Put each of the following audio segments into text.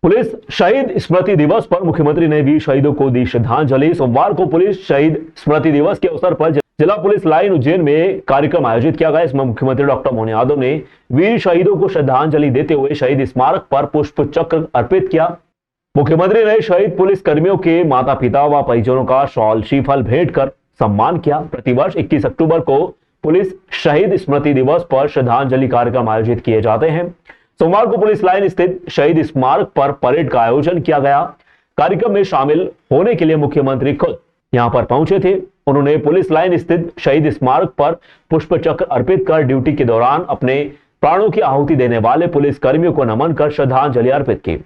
Police शहीद स्मृति दिवस पर मुख्यमंत्री ने भी शहीदों को दी श्रद्धांजलि। सोमवार को पुलिस शहीद स्मृति दिवस के अवसर पर जिला पुलिस लाइन उज्जैन में कार्यक्रम आयोजित किया गया। इसमें मुख्यमंत्री डॉक्टर मोहन यादव ने वीर शहीदों को श्रद्धांजलि देते हुए शहीद स्मारक पर पुष्प चक्र अर्पित किया। मुख्यमंत्री ने शहीद पुलिस कर्मियों के माता पिता व परिजनों का शॉल श्रीफल भेंट कर सम्मान किया। प्रतिवर्ष 21 अक्टूबर को पुलिस शहीद स्मृति दिवस पर श्रद्धांजलि कार्यक्रम आयोजित किए जाते हैं। सोमवार को पुलिस लाइन स्थित शहीद स्मारक पर परेड का आयोजन किया गया। कार्यक्रम में शामिल होने के लिए मुख्यमंत्री खुद यहां पर पहुंचे थे। उन्होंने पुलिस लाइन स्थित शहीद स्मारक पर पुष्प चक्र अर्पित कर ड्यूटी के दौरान अपने प्राणों की आहुति देने वाले पुलिस कर्मियों को नमन कर श्रद्धांजलि अर्पित की।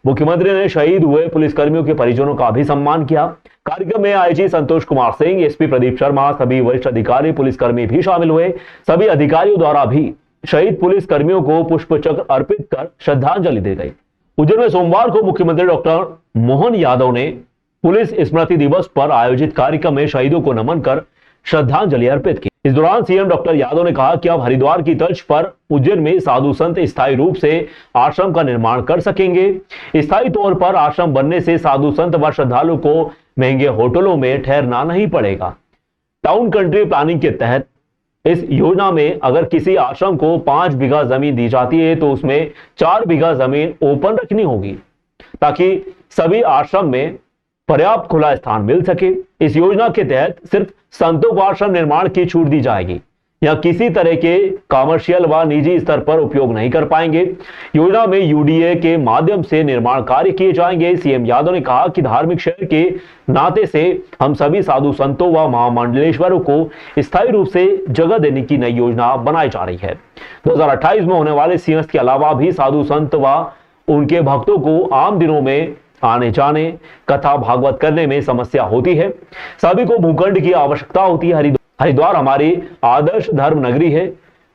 मुख्यमंत्री ने शहीद हुए पुलिस कर्मियों के परिजनों का भी सम्मान किया। कार्यक्रम में आईजी संतोष कुमार सिंह, एसपी प्रदीप शर्मा, सभी वरिष्ठ अधिकारी, पुलिसकर्मी भी शामिल हुए। सभी अधिकारियों द्वारा भी शहीद पुलिस कर्मियों को पुष्प चक्र अर्पित कर श्रद्धांजलि दी गई। उज्जैन में सोमवार को मुख्यमंत्री डॉक्टर मोहन यादव ने पुलिस स्मृति दिवस पर आयोजित कार्यक्रम में शहीदों को नमन कर श्रद्धांजलि अर्पित की। इस दौरान सीएम डॉक्टर यादव ने कहा कि अब हरिद्वार की तर्ज पर उज्जैन में साधु संत स्थायी रूप से आश्रम का निर्माण कर सकेंगे। स्थायी तौर पर आश्रम बनने से साधु संत व श्रद्धालु को महंगे होटलों में ठहरना नहीं पड़ेगा। टाउन कंट्री प्लानिंग के तहत इस योजना में अगर किसी आश्रम को 5 बीघा जमीन दी जाती है तो उसमें 4 बीघा जमीन ओपन रखनी होगी ताकि सभी आश्रम में पर्याप्त खुला स्थान मिल सके। इस योजना के तहत सिर्फ संतों को आश्रम निर्माण की छूट दी जाएगी या किसी तरह के कमर्शियल व निजी स्तर पर उपयोग नहीं कर पाएंगे। योजना में यूडीए के माध्यम से निर्माण कार्य किए जाएंगे। सीएम यादव ने कहा कि धार्मिक शहर के नाते से हम सभी साधु संतों व महामंडलेश्वरों को स्थायी रूप से जगह देने की नई योजना बनाई जा रही है। 2028 में होने वाले सिंहस्थ के अलावा भी साधु संत व उनके भक्तों को आम दिनों में आने जाने, कथा भागवत करने में समस्या होती है। सभी को भूखंड की आवश्यकता होती है। हरिद्वार हमारी आदर्श धर्म नगरी है।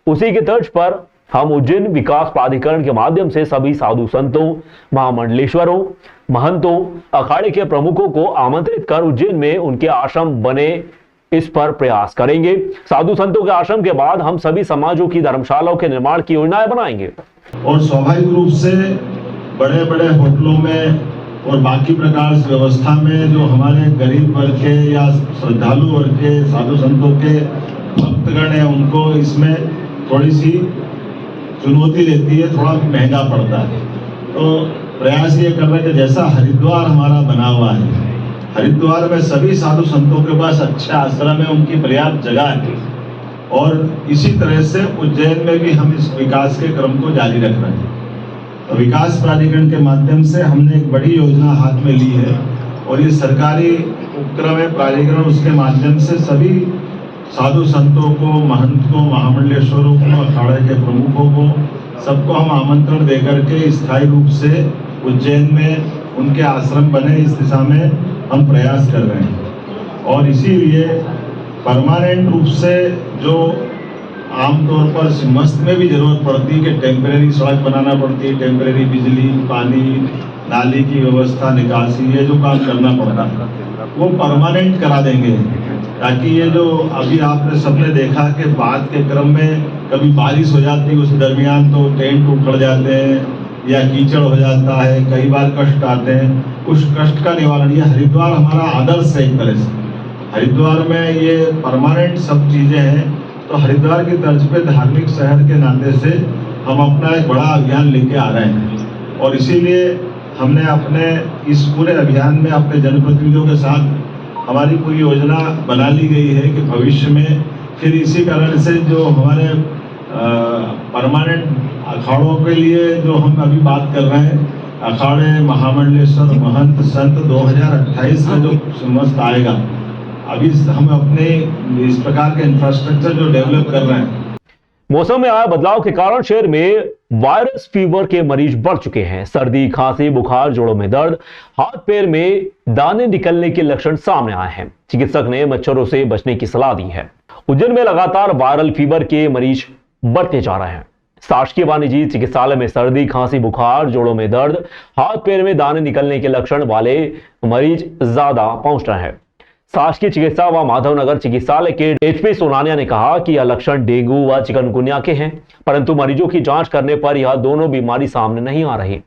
उसी के तर्ज पर हम उज्जैन विकास प्राधिकरण के माध्यम से सभी साधु संतों, महामंडलेश्वरों, महंतों, अखाड़े के प्रमुखों को आमंत्रित कर उज्जैन में उनके आश्रम बने इस पर प्रयास करेंगे। साधु संतों के आश्रम के बाद हम सभी समाजों की धर्मशालाओं के निर्माण की योजनाएं बनाएंगे। और स्वाभाविक रूप से बड़े बड़े होटलों में और बाकी प्रकार से व्यवस्था में जो हमारे गरीब वर्ग के या श्रद्धालु वर्ग के साधु संतों के भक्तगण है उनको इसमें थोड़ी सी चुनौती रहती है, थोड़ा महंगा पड़ता है। तो प्रयास ये कर रहे हैं कि जैसा हरिद्वार हमारा बना हुआ है, हरिद्वार में सभी साधु संतों के पास अच्छा आश्रम है, उनकी पर्याप्त जगह है और इसी तरह से उज्जैन में भी हम इस विकास के क्रम को जारी रख रहे हैं। तो विकास प्राधिकरण के माध्यम से हमने एक बड़ी योजना हाथ में ली है और ये सरकारी उपक्रम है प्राधिकरण, उसके माध्यम से सभी साधु संतों को, महंत को, महामंडलेश्वरों को, अखाड़े के प्रमुखों को, सबको हम आमंत्रण देकर के स्थायी रूप से उज्जैन में उनके आश्रम बने इस दिशा में हम प्रयास कर रहे हैं। और इसीलिए परमानेंट रूप से जो आमतौर पर सिंहस्थ में भी जरूरत पड़ती है कि टेम्परेरी सड़क बनाना पड़ती है, टेम्परेरी बिजली, पानी, नाली की व्यवस्था, निकासी, ये जो काम करना पड़ता है वो परमानेंट करा देंगे ताकि ये जो अभी आपने सबने देखा कि बाद के क्रम में कभी बारिश हो जाती है उस दरमियान तो टेंट उखड़ जाते हैं या कीचड़ हो जाता है, कई बार कष्ट आते हैं। उस कष्ट का निवारण ये हरिद्वार हमारा आदर्श है। एक तरह से हरिद्वार में ये परमानेंट सब चीज़ें हैं। तो हरिद्वार की तर्ज पे धार्मिक शहर के नाते से हम अपना एक बड़ा अभियान लेके आ रहे हैं और इसीलिए हमने अपने इस पूरे अभियान में अपने जनप्रतिनिधियों के साथ हमारी पूरी योजना बना ली गई है कि भविष्य में फिर इसी कारण से जो हमारे परमानेंट अखाड़ों के लिए जो हम अभी बात कर रहे हैं, अखाड़े, महामंडलेश्वर, महंत, संत 2028 का जो समस्त आएगा, अभी हम अपने इस प्रकार के इंफ्रास्ट्रक्चर जो डेवलप कर रहे हैं। मौसम में आए बदलाव के कारण शहर में वायरस फीवर के मरीज बढ़ चुके हैं। सर्दी, खांसी, बुखार, जोड़ों में दर्द, हाथ पैर में दाने निकलने के लक्षण सामने आए हैं। चिकित्सक ने मच्छरों से बचने की सलाह दी है। उज्जैन में लगातार वायरल फीवर के मरीज बढ़ते जा रहे हैं। शासकीय वाणिज्य चिकित्सालय में सर्दी, खांसी, बुखार, जोड़ों में दर्द, हाथ पैर में दाने निकलने के लक्षण वाले मरीज ज्यादा पहुंच रहे हैं। शासकीय चिकित्सा व माधवनगर चिकित्सालय के एचपी सोनानिया ने कहा कि यह लक्षण डेंगू व चिकनगुनिया के हैं, परंतु मरीजों की जांच करने पर यह दोनों बीमारी सामने नहीं आ रही।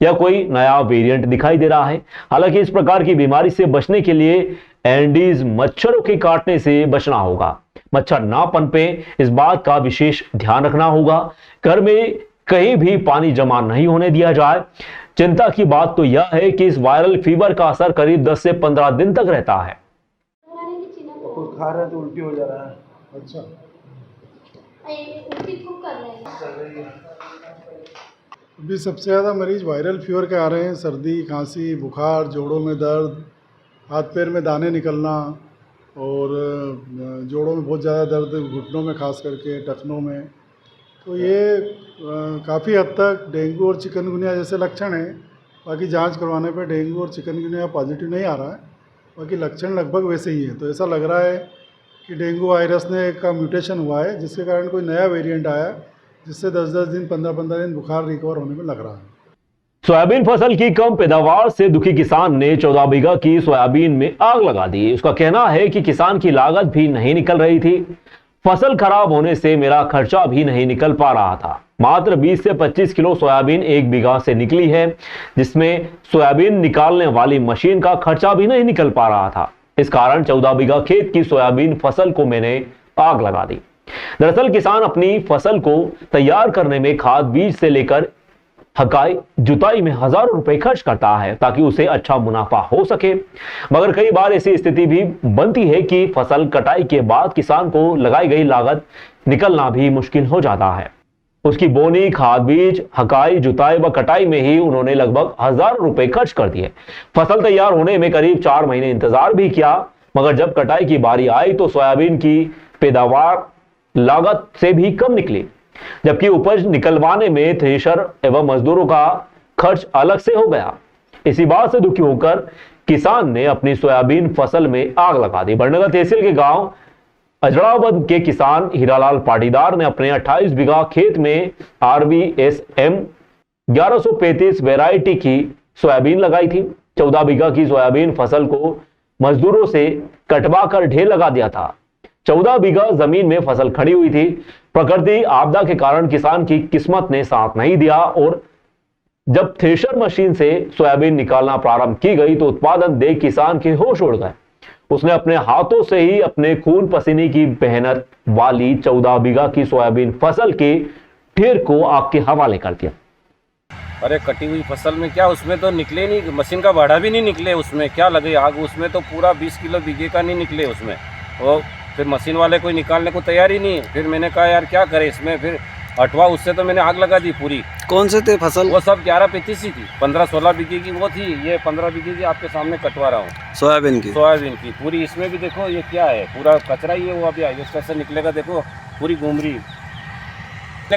या कोई नया वेरिएंट दिखाई दे रहा है। हालांकि इस प्रकार की बीमारी से बचने के लिए एंडीज मच्छरों के काटने से बचना होगा। मच्छर ना पनपे इस बात का विशेष ध्यान रखना होगा। घर में कहीं भी पानी जमा नहीं होने दिया जाए। चिंता की बात तो यह है कि इस वायरल फीवर का असर करीब 10 से 15 दिन तक रहता है। कुछ खा रहे हैं तो उल्टी हो जा रहा है। अच्छा, उल्टी खूब कर रहे हैं। अभी सबसे ज़्यादा मरीज वायरल फीवर के आ रहे हैं। सर्दी, खांसी, बुखार, जोड़ों में दर्द, हाथ पैर में दाने निकलना और जोड़ों में बहुत ज़्यादा दर्द, घुटनों में खास करके, टखनों में। तो ये काफ़ी हद तक डेंगू और चिकनगुनिया जैसे लक्षण हैं। बाकी जांच करवाने पर डेंगू और चिकनगुनिया पॉजिटिव नहीं आ रहा है, बाकी लक्षण लगभग वैसे ही हैं। तो ऐसा लग रहा है कि डेंगू वायरस का म्यूटेशन हुआ है, जिसके कारण कोई नया वेरिएंट आया, जिससे 10-10 दिन, 15-15 दिन बुखार रिकवर होने में लग रहा है। सोयाबीन फसल की कम पैदावार से दुखी किसान ने 14 बीघा की सोयाबीन में आग लगा दी। उसका कहना है कि किसान की लागत भी नहीं निकल रही थी। फसल खराब होने से मेरा खर्चा भी नहीं निकल पा रहा था। मात्र 20 से 25 किलो सोयाबीन 1 बीघा से निकली है, जिसमें सोयाबीन निकालने वाली मशीन का खर्चा भी नहीं निकल पा रहा था। इस कारण 14 बीघा खेत की सोयाबीन फसल को मैंने आग लगा दी। दरअसल किसान अपनी फसल को तैयार करने में खाद, बीज से लेकर हकाई, जुताई में हजारों रुपए खर्च करता है ताकि उसे अच्छा मुनाफा हो सके। मगर कई बार ऐसी स्थिति भी बनती है कि फसल कटाई के बाद किसान को लगाई गई लागत निकलना भी मुश्किल हो जाता है। उसकी बोनी, खाद, बीज, हकाई, जुताई व कटाई में ही उन्होंने लगभग हजारों रुपए खर्च कर दिए। फसल तैयार होने में करीब 4 महीने इंतजार भी किया, मगर जब कटाई की बारी आई तो सोयाबीन की पैदावार लागत से भी कम निकली, जबकि उपज निकलवाने में थ्रेशर एवं मजदूरों का खर्च अलग से हो गया। इसी बात से दुखी होकर किसान ने अपनी सोयाबीन फसल में आग लगा दी। बड़नगर तहसील के गांव अजड़ावद के किसान हीरालाल पाटीदार ने अपने 28 बीघा खेत में RVSM 1135 वैरायटी की सोयाबीन लगाई थी। 14 बीघा की सोयाबीन फसल को मजदूरों से कटवा कर ढेर लगा दिया था। 14 बीघा जमीन में फसल खड़ी हुई थी। प्रकृति आपदा के कारण किसान की किस्मत ने साथ नहीं दिया और जब थ्रेशर मशीन से सोयाबीन निकालना प्रारंभ की गई तो उत्पादन देख किसान के होश उड़ गए। उसने अपने हाथों से ही अपने खून पसीने की मेहनत वाली 14 बीघा की सोयाबीन फसल के ढेर को आग के हवाले कर दिया। अरे कटी हुई फसल में क्या, उसमें तो निकले नहीं, मशीन का भाड़ा भी नहीं निकले। उसमें क्या लगे आग, उसमें तो पूरा 20 किलो बीघे का नहीं निकले उसमें। वो फिर मशीन वाले कोई निकालने को तैयार ही नहीं। फिर मैंने कहा यार क्या करे इसमें, फिर हटवा, उससे तो मैंने आग लगा दी पूरी। कौन से थे फसल? वो सब 11-35 ही थी। 15-16 बीघे की वो थी, ये 15 बीघे की आपके सामने कटवा रहा हूँ सोयाबीन की पूरी। इसमें भी देखो ये क्या है, पूरा कचरा ही है। वो अभी हार्वेस्टर से निकलेगा, देखो पूरी घूम रही।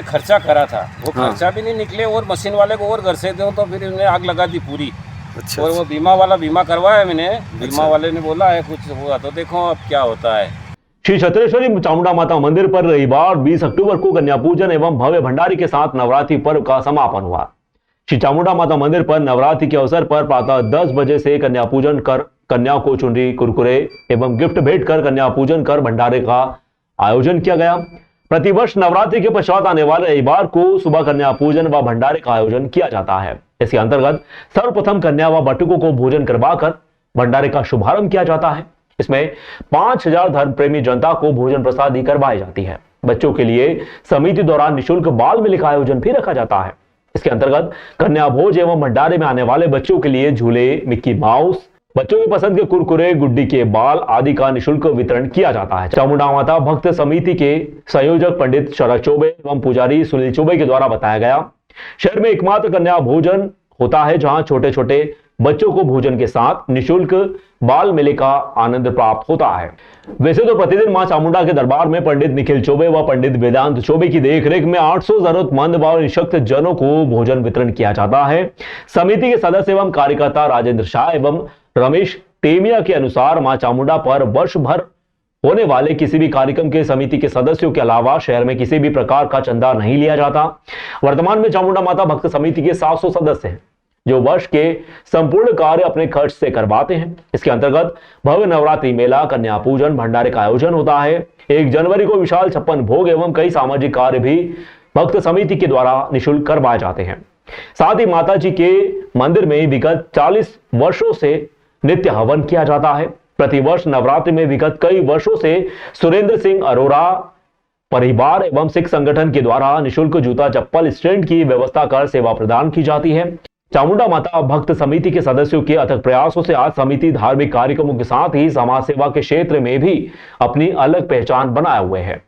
खर्चा करा था वो खर्चा भी नहीं निकले और मशीन वाले को और घर से दो तो फिर उन्हें आग लगा दी पूरी। अच्छा, और वो बीमा करवाया मैंने। बीमा वाले ने बोला है कुछ हुआ तो देखो अब क्या होता है। श्री छत्रेश्वरी चामुंडा माता मंदिर पर रविवार 20 अक्टूबर को कन्या पूजन एवं भव्य भंडारी के साथ नवरात्रि पर्व का समापन हुआ। श्री चामुंडा माता मंदिर पर नवरात्रि के अवसर पर प्रातः 10 बजे से कन्या पूजन कर कन्या को चुनरी, कुरकुरे एवं गिफ्ट भेंट कर कन्या पूजन कर भंडारे का आयोजन किया गया। प्रतिवर्ष नवरात्रि के पश्चात आने वाले रविवार को सुबह कन्या पूजन व भंडारे का आयोजन किया जाता है। इसके अंतर्गत सर्वप्रथम कन्या व बटुकों को भोजन करवाकर भंडारे का शुभारंभ किया जाता है। इसमें 5000 धर्म प्रेमी जनता को भोजन प्रसादी करवाई जाती है। बच्चों के लिए समिति द्वारा निःशुल्क बाल मेले का आयोजन भी रखा जाता है। इसके अंतर्गत कन्या भोज एवं भंडारे में आने वाले बच्चों के लिए झूले, मिक्की माउस, बच्चों की पसंद के कुरकुरे, गुड्डी के बाल आदि का निःशुल्क वितरण किया जाता है। चामुंडा माता भक्त समिति के संयोजक पंडित शरद चौबे एवं पुजारी सुनील चौबे के द्वारा बताया गया। शहर में एकमात्र कन्या भोजन होता है जहां छोटे छोटे बच्चों को भोजन के साथ निःशुल्क बाल मेले का आनंद प्राप्त होता है। वैसे तो प्रतिदिन मां चामुंडा के दरबार में पंडित निखिल चौबे व पंडित वेदांत चौबे की देखरेख में 800 जरूरतमंद व निःशक्त जनों को भोजन वितरण किया जाता है। समिति के सदस्य एवं कार्यकर्ता राजेंद्र शाह एवं रमेश टेमिया के अनुसार मां चामुंडा पर वर्ष भर होने वाले किसी भी कार्यक्रम के समिति के सदस्यों के अलावा शहर में किसी भी प्रकार का चंदा नहीं लिया जाता। वर्तमान में चामुंडा माता भक्त समिति के 700 सदस्य हैं जो वर्ष के संपूर्ण कार्य अपने खर्च से करवाते हैं। इसके अंतर्गत भव्य नवरात्रि मेला, कन्या पूजन, भंडारे का आयोजन होता है। 1 जनवरी को विशाल 56 भोग एवं कई सामाजिक कार्य भी भक्त समिति के द्वारा निःशुल्क करवाए जाते हैं। साथ ही माता जी के मंदिर में विगत 40 वर्षों से नित्य हवन किया जाता है। प्रतिवर्ष नवरात्रि में विगत कई वर्षों से सुरेंद्र सिंह अरोड़ा परिवार एवं सिख संगठन के द्वारा निशुल्क जूता चप्पल स्टैंड की व्यवस्था कर सेवा प्रदान की जाती है। चामुंडा माता भक्त समिति के सदस्यों के अथक प्रयासों से आज समिति धार्मिक कार्यक्रमों के साथ ही समाज सेवा के क्षेत्र में भी अपनी अलग पहचान बनाए हुए है।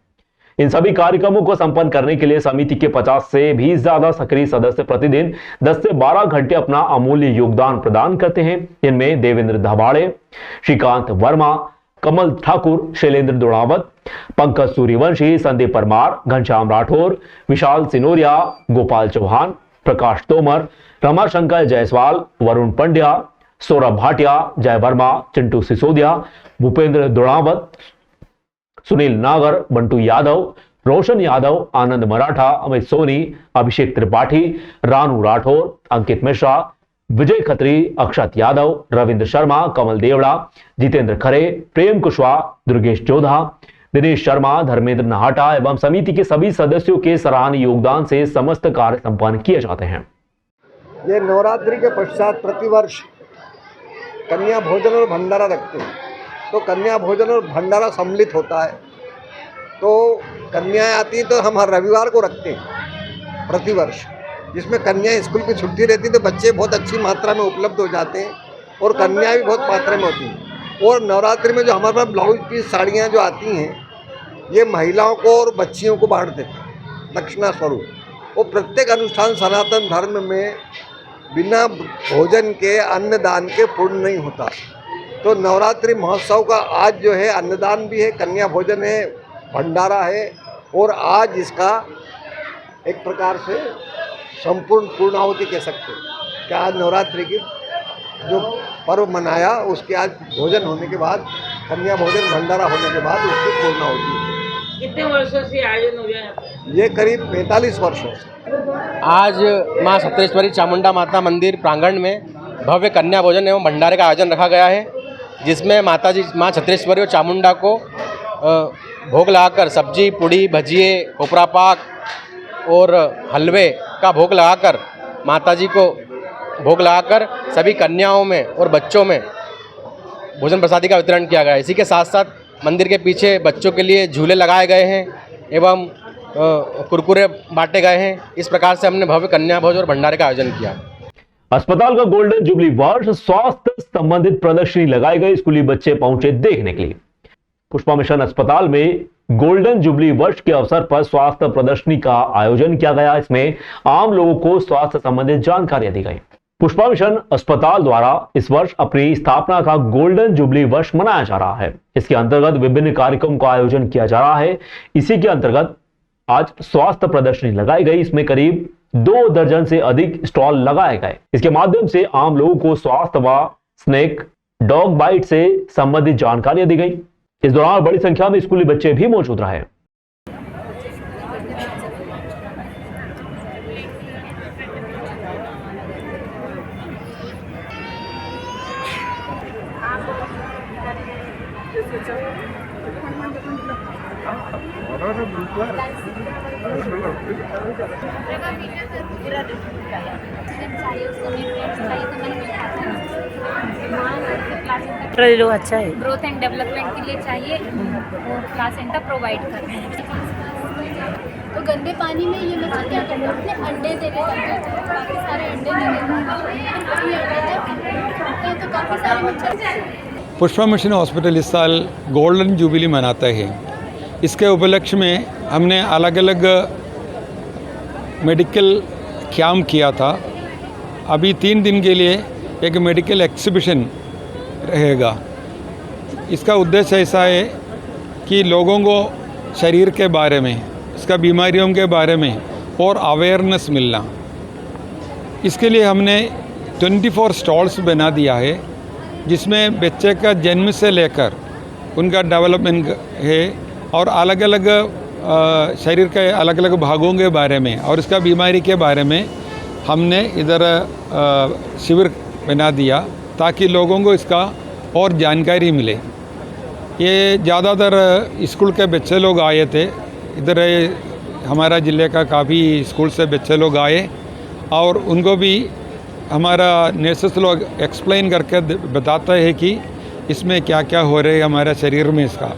इन सभी कार्यक्रमों को संपन्न करने के लिए समिति के 50 से भी ज्यादा सक्रिय सदस्य प्रतिदिन 10 से 12 घंटे अपना अमूल्य योगदान प्रदान करते हैं। इनमें देवेंद्र धबाड़े, श्रीकांत वर्मा, कमल ठाकुर, शैलेंद्र दुड़ावत, पंकज सूर्यवंशी, संदीप परमार, घनश्याम राठौर, विशाल सिनोरिया, गोपाल चौहान, प्रकाश तोमर, रमाशंकर जायसवाल, वरुण पंड्या, सौरभ भाटिया, जय वर्मा, चिंटू सिसोदिया, भूपेंद्र दुड़ावत, सुनील नागर, बंटू यादव, रोशन यादव, आनंद मराठा, अमित सोनी, अभिषेक त्रिपाठी, रानू राठौर, अंकित मिश्रा, विजय खत्री, अक्षत यादव, रविंद्र शर्मा, कमल देवड़ा, जितेंद्र खरे, प्रेम कुशवाहा, दुर्गेश जोधा, दिनेश शर्मा, धर्मेंद्र नहाटा एवं समिति के सभी सदस्यों के सराहनीय योगदान से समस्त कार्य संपन्न किए जाते हैं। ये नवरात्रि के पश्चात प्रतिवर्ष कन्या भोजन और भंडारा रखते हैं, तो कन्या भोजन और भंडारा सम्मिलित होता है। तो कन्याएं आती हैं तो हम हर रविवार को रखते हैं प्रतिवर्ष, जिसमें कन्याएं स्कूल की छुट्टी रहती है तो बच्चे बहुत अच्छी मात्रा में उपलब्ध हो जाते हैं और कन्याएं भी बहुत मात्रा में होती हैं। और नवरात्रि में जो हमारे पास ब्लाउज पीस साड़ियाँ जो आती हैं, ये महिलाओं को और बच्चियों को बांट देते हैं दक्षिणा स्वरूप। और प्रत्येक अनुष्ठान सनातन धर्म में बिना भोजन के अन्नदान के पूर्ण नहीं होता। तो नवरात्रि महोत्सव का आज जो है अन्नदान भी है, कन्या भोजन है, भंडारा है और आज इसका एक प्रकार से संपूर्ण पूर्णाहुति कह सकते हैं कि आज नवरात्रि की जो पर्व मनाया उसके आज भोजन होने के बाद, कन्या भोजन भंडारा होने के बाद उसकी पूर्णाहुति होती है। कितने वर्षों से आयोजन हो गया है? ये करीब 45 वर्षों से। आज मां सत्रेश्वरी चामुंडा माता मंदिर प्रांगण में भव्य कन्या भोजन एवं भंडारे का आयोजन रखा गया है, जिसमें माता जी मां सत्रेश्वरी और चामुंडा को भोग लगाकर सब्जी, पूड़ी, भजिए, खोपरा पाक और हलवे का भोग लगाकर माता जी को भोग लगाकर सभी कन्याओं में और बच्चों में भोजन प्रसादी का वितरण किया गया है। इसी के साथ साथ मंदिर के पीछे बच्चों के लिए झूले लगाए गए हैं एवं कुरकुरे बांटे गए हैं। इस प्रकार से हमने भव्य कन्या भोज और भंडारे का आयोजन किया। अस्पताल का गोल्डन जुबली वर्ष स्वास्थ्य संबंधित प्रदर्शनी लगाई गई, स्कूली बच्चे पहुंचे देखने के लिए। पुष्पा मिशन अस्पताल में गोल्डन जुबली वर्ष के अवसर पर स्वास्थ्य प्रदर्शनी का आयोजन किया गया। इसमें आम लोगों को स्वास्थ्य संबंधित जानकारियां दी गई। पुष्पा मिशन अस्पताल द्वारा इस वर्ष अपनी स्थापना का गोल्डन जुबली वर्ष मनाया जा रहा है। इसके अंतर्गत विभिन्न कार्यक्रमों का आयोजन किया जा रहा है। इसी के अंतर्गत आज स्वास्थ्य प्रदर्शनी लगाई गई। इसमें करीब 2 दर्जन से अधिक स्टॉल लगाए गए। इसके माध्यम से आम लोगों को स्वास्थ्य व स्नेक, डॉग बाइट से संबंधित जानकारियां दी गई। इस दौरान बड़ी संख्या में स्कूली बच्चे भी मौजूद रहे। अच्छा है, ग्रोथ एंड डेवलपमेंट के लिए चाहिए और क्लास सेंटर प्रोवाइड कर रहे हैं। तो गंदे पानी में ये बच्चे क्या करते हैं, अपने अंडे देने लगते हैं। काफ़ी सारे अंडे देते तो काफ़ी सारे बच्चे। पुष्पा मिशन हॉस्पिटल इस साल गोल्डन जुबली मनाता है। इसके उपलक्ष्य में हमने अलग अलग मेडिकल कैंप किया था। अभी 3 दिन के लिए एक मेडिकल एग्जीबिशन रहेगा। इसका उद्देश्य ऐसा है कि लोगों को शरीर के बारे में, इसका बीमारियों के बारे में और अवेयरनेस मिलना। इसके लिए हमने 24 स्टॉल्स बना दिया है, जिसमें बच्चे का जन्म से लेकर उनका डेवलपमेंट है और अलग अलग शरीर के अलग अलग भागों के बारे में और इसका बीमारी के बारे में हमने इधर शिविर बना दिया, ताकि लोगों को इसका और जानकारी मिले। ये ज़्यादातर स्कूल के बच्चे लोग आए थे। इधर हमारा ज़िले का काफ़ी स्कूल से बच्चे लोग आए और उनको भी हमारा नर्सेस लोग एक्सप्लेन करके बताते हैं कि इसमें क्या क्या हो रहा है हमारे शरीर में इसका।